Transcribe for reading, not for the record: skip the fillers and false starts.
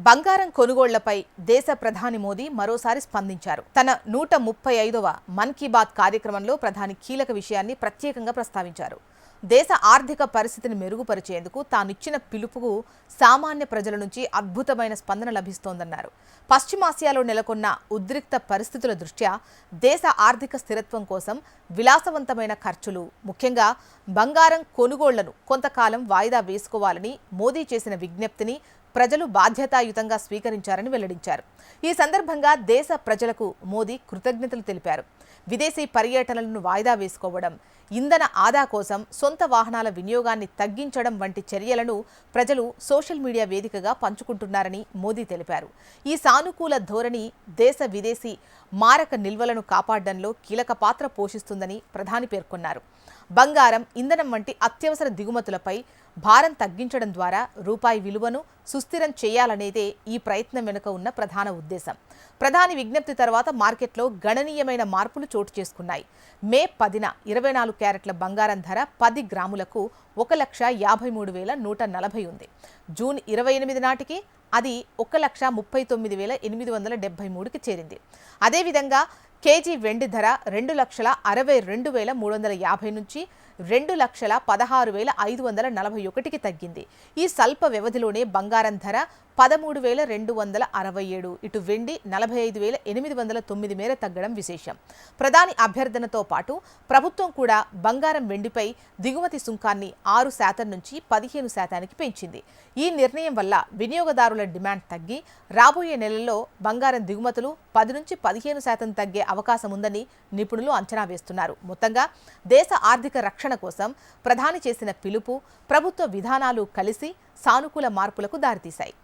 బంగారం కొనుగోళ్లపై దేశ ప్రధాని మోదీ మరోసారి స్పందించారు. తన 135వ మన్ కీ బాత్ కార్యక్రమంలో ప్రధాని కీలక విషయాన్ని ప్రత్యేకంగా ప్రస్తావించారు. దేశ ఆర్థిక పరిస్థితిని మెరుగుపరిచేందుకు తానిచ్చిన పిలుపుకు సామాన్య ప్రజల నుంచి అద్భుతమైన స్పందన లభిస్తోందన్నారు. పశ్చిమాసియాలో నెలకొన్న ఉద్రిక్త పరిస్థితుల దృష్ట్యా దేశ ఆర్థిక స్థిరత్వం కోసం విలాసవంతమైన ఖర్చులు, ముఖ్యంగా బంగారం కొనుగోళ్లను కొంతకాలం వాయిదా వేసుకోవాలని మోదీ చేసిన విజ్ఞప్తిని ప్రజలు బాధ్యతాయుతంగా స్వీకరించారని వెల్లడించారు. ఈ సందర్భంగా దేశ ప్రజలకు మోదీ కృతజ్ఞతలు తెలిపారు. విదేశీ పర్యటనలను వాయిదా వేసుకోవడం, ఇంధన ఆదా కోసం సొంత వాహనాల వినియోగాన్ని తగ్గించడం వంటి చర్యలను ప్రజలు సోషల్ మీడియా వేదికగా పంచుకుంటున్నారని మోదీ తెలిపారు. ఈ సానుకూల ధోరణి దేశ విదేశీ మారక నిల్వలను కాపాడడంలో కీలక పాత్ర పోషిస్తుందని ప్రధాని పేర్కొన్నారు. బంగారం, ఇంధనం వంటి అత్యవసర దిగుమతులపై భారం తగ్గించడం ద్వారా రూపాయి విలువను సుస్థిరం చేయాలనేదే ఈ ప్రయత్నం వెనుక ఉన్న ప్రధాన ఉద్దేశం. ప్రధాని విజ్ఞప్తి తర్వాత మార్కెట్లో గణనీయమైన మార్పులు చోటు చేసుకున్నాయి. మే 10న 24 క్యారెట్ల బంగారం ధర 10 గ్రాములకు 1,53,140 ఉంది. జూన్ 28 నాటికి అది 1,39,873కి చేరింది. అదేవిధంగా కేజీ వెండి ధర 2,62,350 నుంచి 2,16,541కి తగ్గింది. ఈ స్వల్ప వ్యవధిలోనే బంగారం ధర 13,267, ఇటు వెండి 45,809 మేర తగ్గడం విశేషం. ప్రధాని అభ్యర్థనతో పాటు ప్రభుత్వం కూడా బంగారం, వెండిపై దిగుమతి సుంకాన్ని 6% నుంచి 15%కి పెంచింది. ఈ నిర్ణయం వల్ల వినియోగదారుల డిమాండ్ తగ్గి రాబోయే నెలల్లో బంగారం దిగుమతులు 10 నుంచి 15% తగ్గే అవకాశం ఉందని నిపుణులు అంచనా వేస్తున్నారు. మొత్తంగా దేశ ఆర్థిక రక్షణ కోసం ప్రధాని చేసిన పిలుపు, ప్రభుత్వ విధానాలు కలిసి సానుకూల మార్పులకు దారితీశాయి.